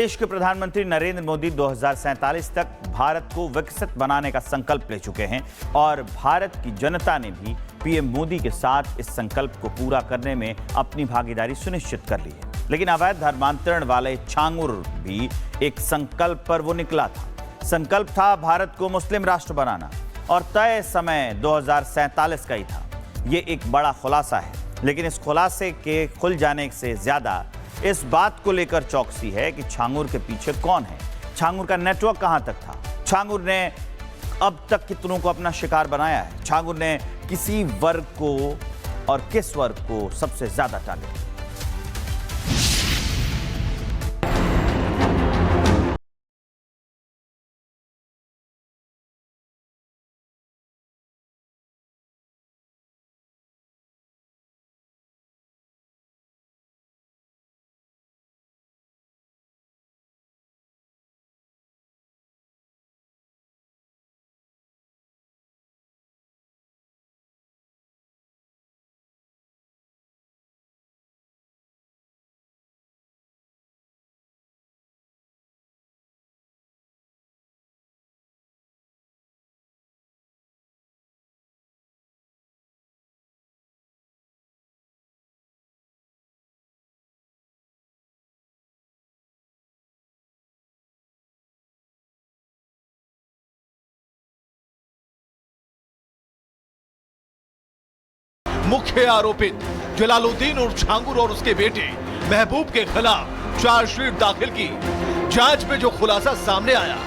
देश के प्रधानमंत्री नरेंद्र मोदी 2047 तक भारत को विकसित बनाने का संकल्प ले चुके हैं और भारत की जनता ने भी पीएम मोदी के साथ इस संकल्प को पूरा करने में अपनी भागीदारी सुनिश्चित कर ली है। लेकिन अवैध धर्मांतरण वाले छांगुर भी एक संकल्प पर वो निकला था। संकल्प था भारत को मुस्लिम राष्ट्र बनाना और तय समय 2047 का ही था। ये एक बड़ा खुलासा है, लेकिन इस खुलासे के खुल जाने से ज्यादा इस बात को लेकर चौकसी है कि छांगुर के पीछे कौन है, छांगुर का नेटवर्क कहां तक था, छांगुर ने अब तक कितनों को अपना शिकार बनाया है, छांगुर ने किसी वर्ग को और किस वर्ग को सबसे ज्यादा टारगेट किया। मुख्य आरोपित जलालुद्दीन और छांगुर और उसके बेटे महबूब के खिलाफ चार्जशीट दाखिल की। जांच में जो खुलासा सामने आया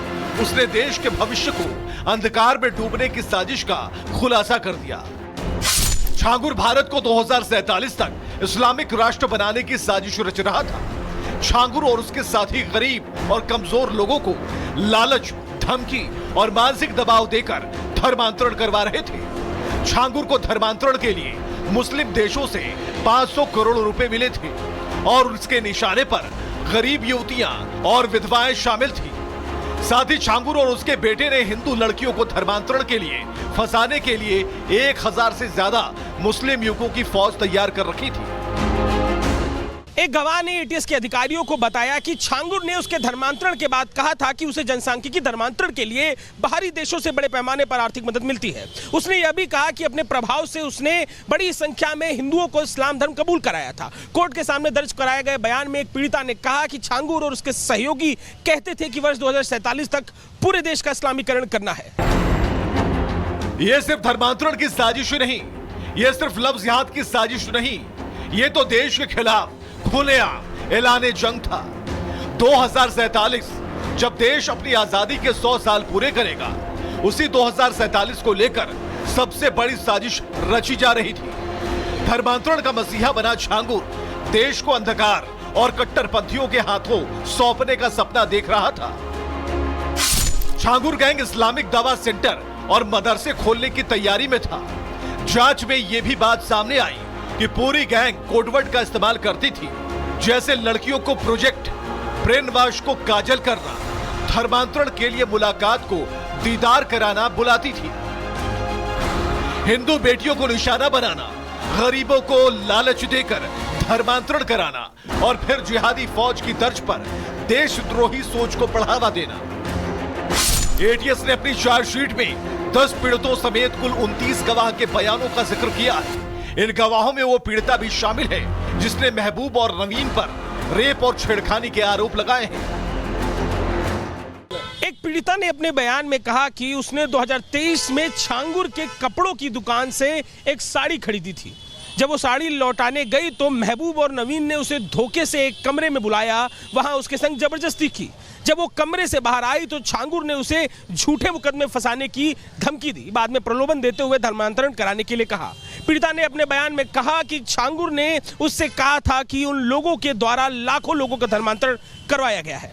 उसने देश के भविष्य को अंधकार में डूबने की साजिश का खुलासा कर दिया। छांगुर भारत को 2047 तक इस्लामिक राष्ट्र बनाने की साजिश रच रहा था। छांगुर और उसके साथी गरीब और कमजोर लोगों को लालच, धमकी और मानसिक दबाव देकर धर्मांतरण करवा रहे थे। छांगुर को धर्मांतरण के लिए मुस्लिम देशों से 500 करोड़ रुपए मिले थे और उसके निशाने पर गरीब युवतियां और विधवाएं शामिल थी। साथ ही छांगुर और उसके बेटे ने हिंदू लड़कियों को धर्मांतरण के लिए फंसाने के लिए 1000 से ज्यादा मुस्लिम युवकों की फौज तैयार कर रखी थी। एक गवाह ने एटीएस के अधिकारियों को बताया कि छांगुर ने उसके धर्मांतरण के बाद कहा था कि उसे जनसांख्यिकी धर्मांतरण के लिए बाहरी देशों से बड़े पैमाने पर आर्थिक मदद मिलती है। उसने यह भी कहा कि अपने प्रभाव से उसने बड़ी संख्या में हिंदुओं को इस्लाम धर्म कबूल कराया था। कोर्ट के सामने दर्ज कराए गए बयान में एक पीड़िता ने कहा कि छांगुर और उसके सहयोगी कहते थे कि वर्ष 2047 तक पूरे देश का इस्लामीकरण करना है। यह सिर्फ धर्मांतरण की साजिश नहीं, यह सिर्फ लफ्ज जिहाद की साजिश नहीं, यह तो देश के खिलाफ खुलेआम ऐलाने जंग था। 2047 जब देश अपनी आजादी के 100 साल पूरे करेगा, उसी 2047 को लेकर सबसे बड़ी साजिश रची जा रही थी। धर्मांतरण का मसीहा बना छांगुर देश को अंधकार और कट्टरपंथियों के हाथों सौंपने का सपना देख रहा था। छांगुर गैंग इस्लामिक दावा सेंटर और मदरसे खोलने की तैयारी में था। जांच में यह भी बात सामने आई कि पूरी गैंग कोडवर्ड का इस्तेमाल करती थी, जैसे लड़कियों को प्रोजेक्ट, ब्रेन वॉश को काजल करना, धर्मांतरण के लिए मुलाकात को दीदार कराना बुलाती थी, हिंदू बेटियों को निशाना बनाना, गरीबों को लालच देकर धर्मांतरण कराना और फिर जिहादी फौज की तर्ज पर देशद्रोही सोच को बढ़ावा देना। एटीएस ने अपनी चार्जशीट में 10 पीड़ितों समेत कुल 29 गवाह के बयानों का जिक्र किया है। इन गवाहों में वो पीड़िता भी शामिल है जिसने महबूब और नवीन पर रेप और छेड़खानी के आरोप लगाए हैं। एक पीड़िता ने अपने बयान में कहा कि उसने 2023 में छांगुर के कपड़ों की दुकान से एक साड़ी खरीदी थी। जब वो साड़ी लौटाने गई तो महबूब और नवीन ने उसे धोखे से एक कमरे में बुलाया, वहां उसके संग जबरदस्ती की। जब वो कमरे से बाहर आई तो छांगुर ने उसे झूठे मुकदमे फंसाने की धमकी दी। बाद में प्रलोभन देते हुए धर्मांतरण कराने के लिए कहा। पीड़िता ने अपने बयान में कहा कि छांगुर ने उससे कहा था कि उन लोगों के द्वारा लाखों लोगों का धर्मांतरण करवाया गया है।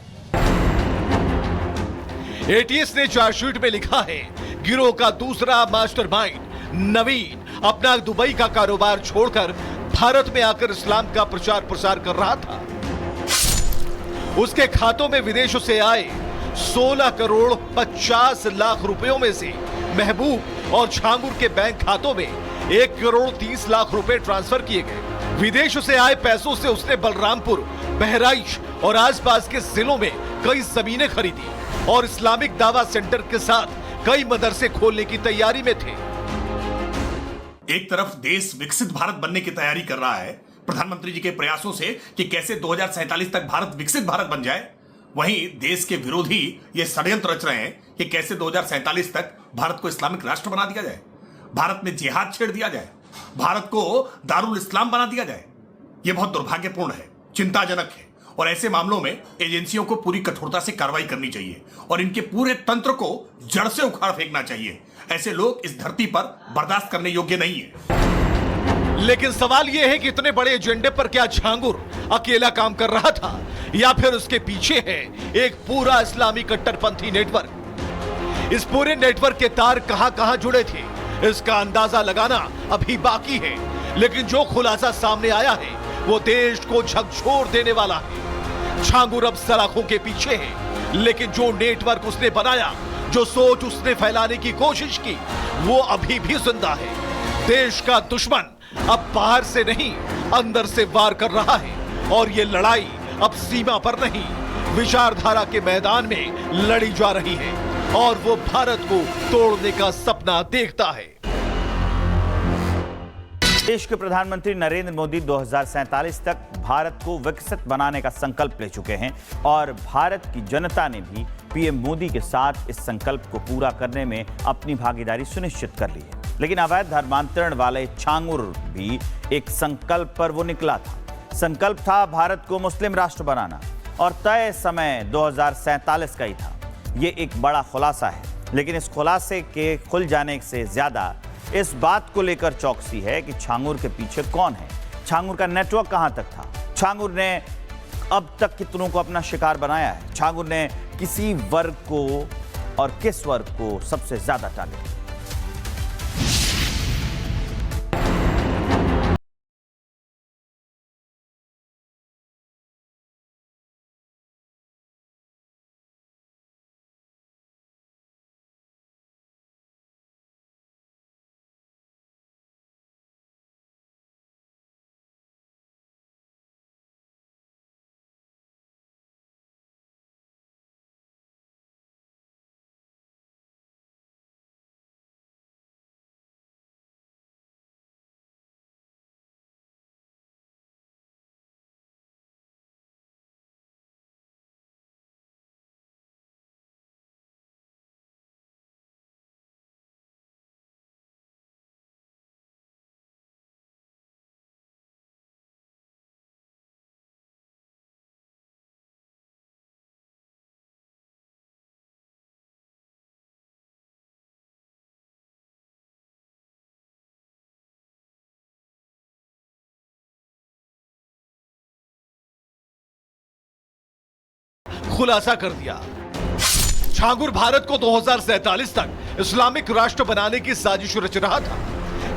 एटीएस ने चार्जशीट में लिखा है, गिरोह का दूसरा मास्टरमाइंड नवीन अपना दुबई का कारोबार छोड़कर भारत में आकर इस्लाम का प्रचार प्रसार कर रहा था। उसके खातों में विदेशों से आए 16 करोड़ 50 लाख रुपयों में से महबूब और छांगुर के बैंक खातों में 1 करोड़ 30 लाख रुपए ट्रांसफर किए गए। विदेशों से आए पैसों से उसने बलरामपुर, बहराइच और आसपास के जिलों में कई जमीनें खरीदी और इस्लामिक दावा सेंटर के साथ कई मदरसे खोलने की तैयारी में थे। एक तरफ देश विकसित भारत बनने की तैयारी कर रहा है प्रधानमंत्री जी के प्रयासों से कि कैसे 2047 तक भारत विकसित भारत बन जाए, वहीं देश के विरोधी ये षड्यंत्र रच रहे हैं कि कैसे 2047 तक भारत को इस्लामिक राष्ट्र बना दिया जाए, भारत में जिहाद छेड़ दिया जाए, भारत को दारुल इस्लाम बना दिया जाए। यह बहुत दुर्भाग्यपूर्ण है, चिंताजनक है और ऐसे मामलों में एजेंसियों को पूरी कठोरता से कार्रवाई करनी चाहिए और इनके पूरे तंत्र को जड़ से उखाड़ फेंकना चाहिए। ऐसे लोग इस धरती पर बर्दाश्त करने योग्य नहीं है। लेकिन सवाल यह है कि इतने बड़े एजेंडे पर क्या छांगुर अकेला काम कर रहा था या फिर उसके पीछे है एक पूरा इस्लामी कट्टरपंथी नेटवर्क। इस पूरे नेटवर्क के तार कहां जुड़े थे इसका अंदाजा लगाना अभी बाकी है, लेकिन जो खुलासा सामने आया है वो देश को झकझोर देने वाला है। छांगुर अब सलाखों के पीछे है, लेकिन जो नेटवर्क उसने बनाया, जो सोच उसने फैलाने की कोशिश की, वो अभी भी जिंदा है। देश का दुश्मन अब बाहर से नहीं अंदर से वार कर रहा है और ये लड़ाई अब सीमा पर नहीं विचारधारा के मैदान में लड़ी जा रही है और वो भारत को तोड़ने का सपना देखता है। देश के प्रधानमंत्री नरेंद्र मोदी 2047 तक भारत को विकसित बनाने का संकल्प ले चुके हैं और भारत की जनता ने भी पीएम मोदी के साथ इस संकल्प को पूरा करने में अपनी भागीदारी सुनिश्चित कर ली है। लेकिन अवैध धर्मांतरण वाले छांगुर भी एक संकल्प पर वो निकला था। संकल्प था भारत को मुस्लिम राष्ट्र बनाना और तय समय 2047 का ही था। ये एक बड़ा खुलासा है, लेकिन इस खुलासे के खुल जाने से ज्यादा इस बात को लेकर चौकसी है कि छांगुर के पीछे कौन है, छांगुर का नेटवर्क कहां तक था, छांगुर ने अब तक कितनों को अपना शिकार बनाया है, छांगुर ने किसी वर्ग को और किस वर्ग को सबसे ज्यादा टारगेट किया। खुलासा कर दिया। छांगुर भारत को 2047 तक इस्लामिक राष्ट्र बनाने की साजिश रच रहा था।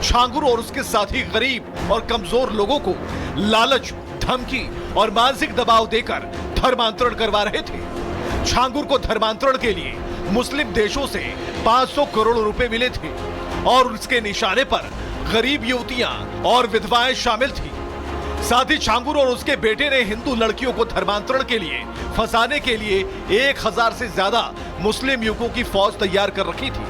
छांगुर और उसके साथी गरीब और कमजोर लोगों को लालच, धमकी और मानसिक दबाव देकर धर्मांतरण करवा रहे थे। छांगुर को धर्मांतरण के लिए मुस्लिम देशों से 500 करोड़ रुपए मिले थे और उसके निशाने पर गरीब युवतियां और विधवाएं शामिल थी। साथ ही छांगुर और उसके बेटे ने हिंदू लड़कियों को धर्मांतरण के लिए फंसाने के लिए 1000 से ज्यादा मुस्लिम युवकों की फौज तैयार कर रखी थी।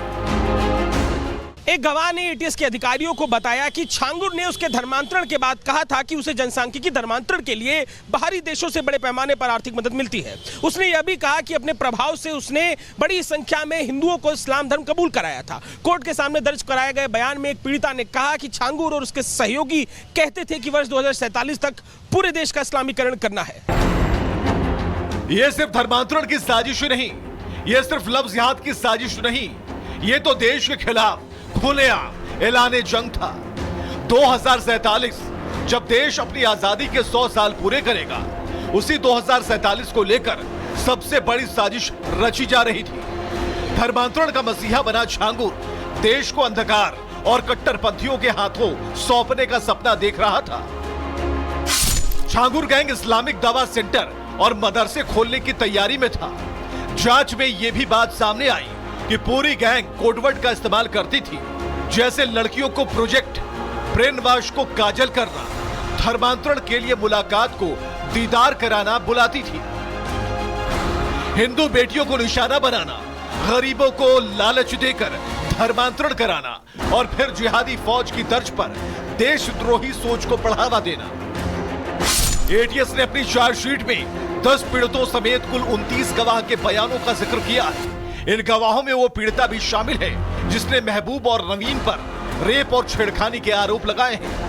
एक गवाह ने एटीएस के अधिकारियों को बताया कि छांगुर ने उसके धर्मांतरण के बाद कहा था कि उसे जनसांख्यिकी धर्मांतरण के लिए बाहरी देशों से बड़े पैमाने पर आर्थिक मदद मिलती है। उसने यह भी कहा कि अपने प्रभाव से उसने बड़ी संख्या में हिंदुओं को इस्लाम धर्म कबूल कराया था। कोर्ट के सामने दर्ज कराए गए बयान में एक पीड़िता ने कहा कि छांगुर और उसके सहयोगी कहते थे कि वर्ष 2047 तक पूरे देश का इस्लामीकरण करना है। यह सिर्फ धर्मांतरण की साजिश नहीं, यह सिर्फ लफ्ज जिहाद की साजिश नहीं, यह तो देश के खिलाफ खुलेआम ऐलाने जंग था। 2047 जब देश अपनी आजादी के 100 साल पूरे करेगा, उसी 2047 को लेकर सबसे बड़ी साजिश रची जा रही थी। धर्मांतरण का मसीहा बना छांगुर देश को अंधकार और कट्टरपंथियों के हाथों सौंपने का सपना देख रहा था। छांगुर गैंग इस्लामिक दावा सेंटर और मदरसे खोलने की तैयारी में था। जांच में यह भी बात सामने आई कि पूरी गैंग कोडवर्ड का इस्तेमाल करती थी, जैसे लड़कियों को प्रोजेक्ट, ब्रेन वॉश को काजल करना, धर्मांतरण के लिए मुलाकात को दीदार कराना बुलाती थी। हिंदू बेटियों को निशाना बनाना, गरीबों को लालच देकर धर्मांतरण कराना और फिर जिहादी फौज की तर्ज पर देशद्रोही सोच को बढ़ावा देना। एटीएस ने अपनी चार्जशीट में 10 पीड़ितों समेत कुल 29 गवाह के बयानों का जिक्र किया है। इन गवाहों में वो पीड़िता भी शामिल है जिसने महबूब और नवीन पर रेप और छेड़खानी के आरोप लगाए हैं।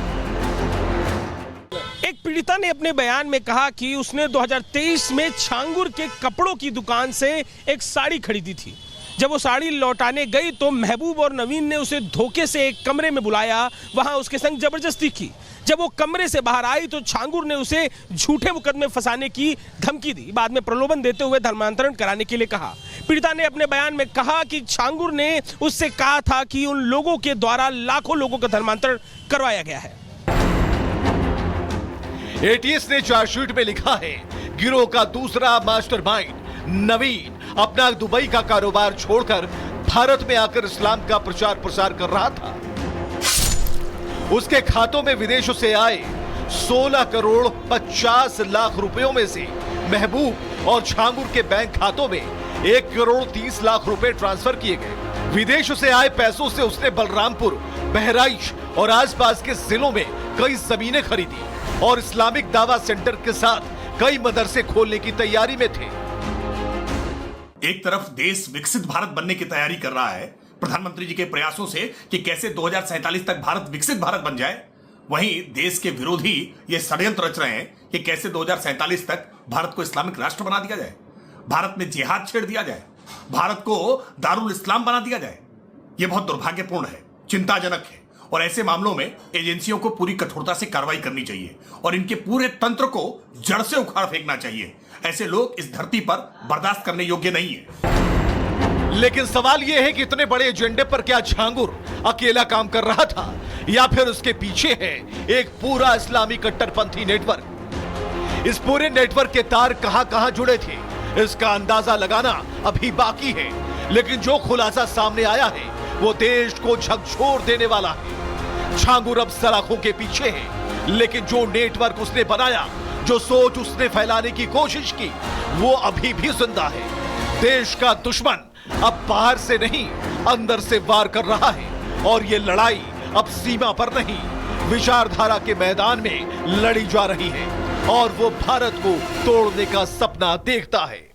एक पीड़िता ने अपने बयान में कहा कि उसने 2023 में छांगुर के कपड़ों की दुकान से एक साड़ी खरीदी थी। जब वो साड़ी लौटाने गई तो महबूब और नवीन ने उसे धोखे से एक कमरे में बुलाया, वहां उसके संग जबरदस्ती की। जब वो कमरे से बाहर आई तो छांगुर ने उसे झूठे मुकदमे फंसाने की धमकी दी। बाद में प्रलोभन देते हुए धर्मांतरण कराने के लिए कहा। पीड़िता ने अपने बयान में कहा कि छांगुर ने उससे कहा था कि उन लोगों के द्वारा लाखों लोगों का धर्मांतरण करवाया गया है। एटीएस ने चार्जशीट में लिखा है, गिरोह का दूसरा मास्टरमाइंड नवीन अपना दुबई का कारोबार छोड़कर भारत में आकर इस्लाम का प्रचार प्रसार कर रहा था। उसके खातों में विदेशों से आए 16 करोड़ 50 लाख रुपयों में से महबूब और छांगुर के बैंक खातों में 1 करोड़ 30 लाख रुपए ट्रांसफर किए गए। विदेशों से आए पैसों से उसने बलरामपुर, बहराइच और आसपास के जिलों में कई जमीनें खरीदी और इस्लामिक दावा सेंटर के साथ कई मदरसे खोलने की तैयारी में थे। एक तरफ देश विकसित भारत बनने की तैयारी कर रहा है प्रधानमंत्री जी के प्रयासों से कि कैसे 2047 तक भारत विकसित भारत बन जाए, वहीं देश के विरोधी ये षड्यंत्र रच रहे हैं कि कैसे 2047 तक भारत को इस्लामिक राष्ट्र बना दिया जाए, भारत में जिहाद छेड़ दिया जाए, भारत को दारुल इस्लाम बना दिया जाए। यह बहुत दुर्भाग्यपूर्ण है, चिंताजनक है और ऐसे मामलों में एजेंसियों को पूरी कठोरता से कार्रवाई करनी चाहिए और इनके पूरे तंत्र को जड़ से उखाड़ फेंकना चाहिए। ऐसे लोग इस धरती पर बर्दाश्त करने योग्य नहीं है। लेकिन सवाल यह है कि इतने बड़े एजेंडे पर क्या छांगुर अकेला काम कर रहा था या फिर उसके पीछे है एक पूरा इस्लामी कट्टरपंथी नेटवर्क। इस पूरे नेटवर्क के तार कहां जुड़े थे इसका अंदाजा लगाना अभी बाकी है, लेकिन जो खुलासा सामने आया है वो देश को झकझोर देने वाला है। छांगुर अब सलाखों के पीछे है, लेकिन जो नेटवर्क उसने बनाया, जो सोच उसने फैलाने की कोशिश की, वो अभी भी जिंदा है। देश का दुश्मन अब बाहर से नहीं अंदर से वार कर रहा है और ये लड़ाई अब सीमा पर नहीं विचारधारा के मैदान में लड़ी जा रही है और वो भारत को तोड़ने का सपना देखता है।